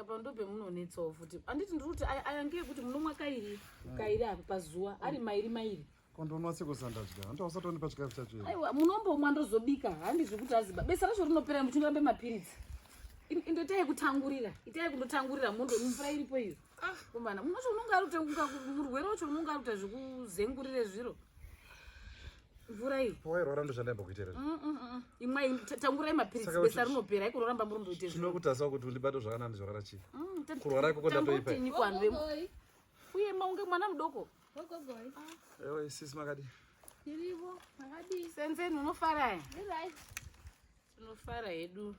apa ndobe munonetsawo futi anditi ndiri kuti ayange kuti munomwa kairi apa pazuva ari mairi kondonwa sekusandadya handa usatonipa chikafu chacho aiwa munombomwa ndozobika handi zvekuti aziba besa racho rinopera muchindorambe mapiritsi indoitai kutangurira itai kundotangurira mondo mvura iripo iyo kombana munocho unonga ari murwere wacho unonga ari kuita zvekuzengurire zviro mvura iyi wairwara ndoshandaimba kuitira imwai tangurai mapiritsi besa rinopera aikuroramba muri ndoite zvinokutasawo kuti undibate zvakanani zvorara chii kurwara ikoko ndatoipai uye maunge mwana mudoko ewe isisi makadi irivo makadi senzeni unofara tinofara hedu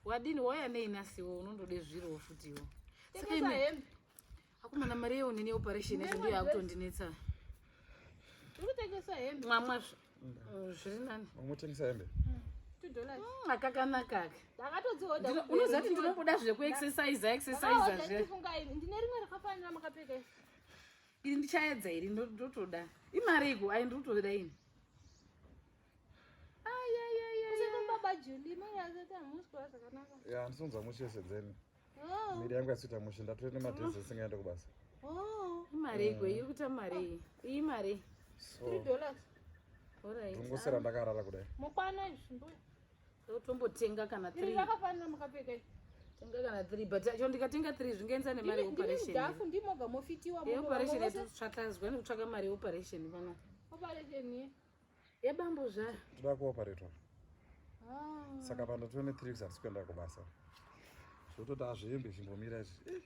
wadini wauya neinasiwo unondode zviro futiwo akumana mari yewo nene operation yacho ndiyo yakutondinetsa mwamwa zviri nani umutengesa hembe akakanaka unoziva kuti ndinobuda zvekuexercisa ndine rimwe rakafanira makapfeka iri ndichaedza iri ndotoda imari iko ai ndotoda ini handisonza mushi senzeni miri yangu yasita mushi ndatore nemadhezi esingaenda kubasa imari iko iri kuita mari iyi mari ndongosera ndakarara kudai mukwana izvi ndotombotenga kana 3 rakafanira makapfeka tenga kana 3 but cho ndikatenga 3 zvingaenza nemari yeoperation ndimoga mofitiwa yeoperation yetutsvakazwa nekutsvaka mari yeoperation pano operation yebambo zvayo toda kuoperatwa saka pandatone 3 weeks hatisi kuenda kubasa zvototi hazvimbi zvimbomira izvi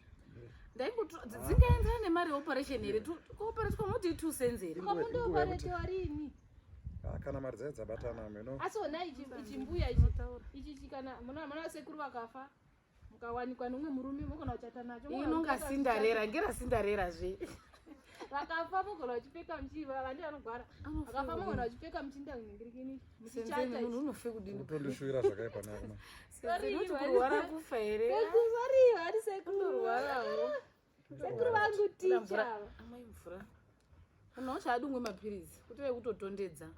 dzingaenzana nemari yeoperation here kuoperatwa unoti 2 cents here mundoperetwa rini kana mari dzaye dzabatana meno asi ona ichimbuya ichi kana muna sekuru vakafa mukawanikwa nomwe murume mugona kuchata nacho inonga sindarera ngerasindarera zve vakafa mugona uchipfeka muchiva vandi vanogwara vakafa mugona uchipfeka muchinda ngirikini munhu unofe kudini utondishuvira zvakaipa nakuma kuti kurwara kufa here ari sekurwarawo sekuru vangu ticha amai mvura unawo chaadumwe mapiritsi kuti vekutotondedza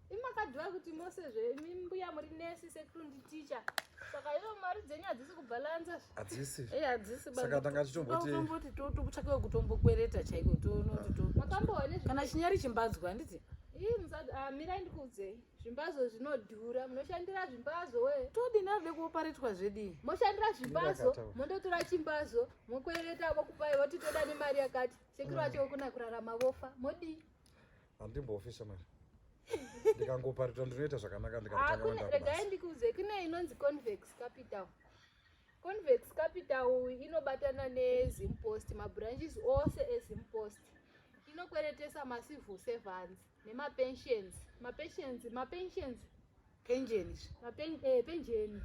imakadhiwa kuti mose zvemimbuya muri nesi sekuru nditicha saka iyo mari dzenyu hadzisi kubhalanza hadzisi hadzisi saka tanga tichomboti tokutsvakawo kutombokwereta chaiko tonoti makamboone kana chinyari chimbadzwa handiti mirai ndikuudzei zvimbazo zvinodhura munoshandira zvimbazo we todini aride kuoparetwa zvedii moshandira zvimbazo mondotora chimbazo mokwereta vokupai voti toda nemari yakati sekuru vacho kuna kurarama vofa modii handimbofisha mari ndikangoparitwa ndinoita zvakanaka regai ndikuudzei kune inonzi convex capital convex capital inobatana nezimpost mabranches ose ezimpost inokweretesa macivil servants nemapensions pension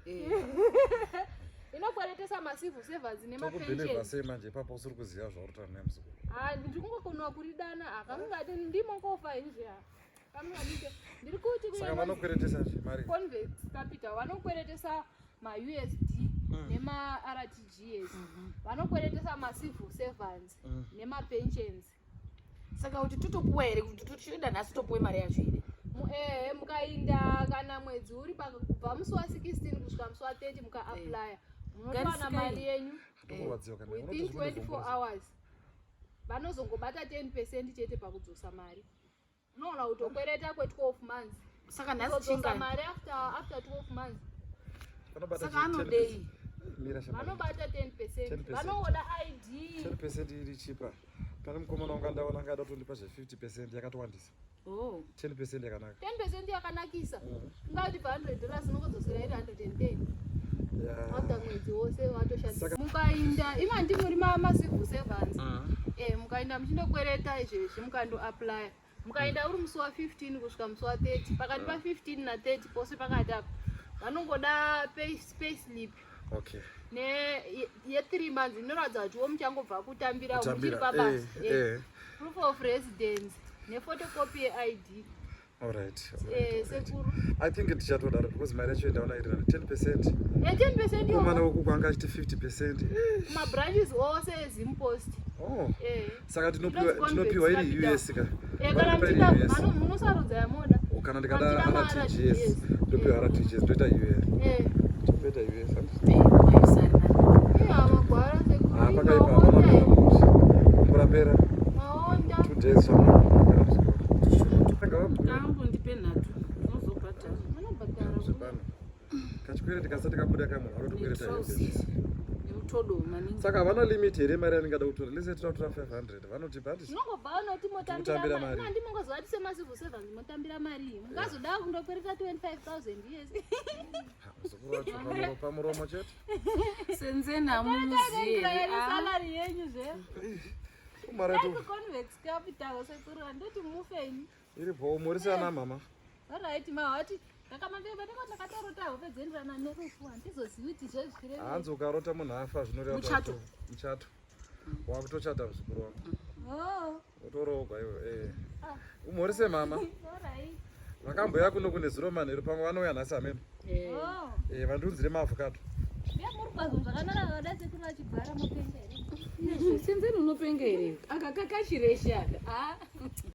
inokweretesa macivil servants nemapensionsei manje ipapo usiri kuziva zvauritaura nemuziku ndikungokonwa kuridana akamungati ndimo kofa inzvi ndiri kuti saka vanokweretesa mari convex capital vanokweretesa mausd nemartgs vanokweretesa macivil servants nemapensions saka kuti totopuwa here kuti tochida nhasi topuwe mari yacho here mukainda kana mwedzi uri kubva musi wa16 kusvika musi wa30 mukaaplya munotowana mari yenyu within 24 hours vanozongobata 10% chete pakudzosa mari unoona kutokwereta kwe12 months saka nhasi mari after 12 months saka anodei vanobata 10% vanoona id 10% iri chipa pane mukomana wanga ndaona ngada kutondipa zve50% yakatowandisa 10% yakanaka 10% yakanakisa ungati pa$100 unokodzosera iri 110 after mwedzi wose watoshandisa mukainda ima ndimuri macivil servants mukainda muchindokwereta izvezvi mukandoaplya mukainda uri musi wa15 kusvika musi wa30 pakati pa15 na30 pose pakati apo vanongoda payslip ye3 months inoratidza kuti wo muchangobva kutambira muchiri pabasa proof of residence nephotocopy yeid alright sekuru I think tichatodaro because mari yacho ndaona iri 10% komana wokukwanga achiti 50% mabranches ose ezimpost saka tinopiwa iri US kana munosarudza yamoda kana ndikada RTGS ndopiwa RTGS ndoita US ndoita US magwara pakaipa murapera 2 days ambondipe nhatu unozobhadhara kachikwereti kasati kabuda kamwe akatokwereta nemutodo maningi. Saka havana limit here mari yaningada kutora lese tiratora 500 vanotipa hati unongobva vanoti motambira mari ndimongozvati semasivu 7 motambira mari mungazoda kundokwereta 25,000 yes muzukuru pamuromo chete senzena muziye salary yenyu zve maratu convex capital sekuru andoti mufeni iripo murisana mama alright mahati ndakatorota hope dzenderana nerufu handizozivi kuti zvezvikire hanzi ukarota munhu afa zvinoreva muchato wakutochata muzukuru wako utoroogwa iwe umhorise mama vakamboya kuno kune zuro manheru pamwe vanouya nhasi hameno vandiunzire maavhokado murikwazo zvakanaka vada sekuru vachigara mupenga here senzeni unopenga here akakakashiresha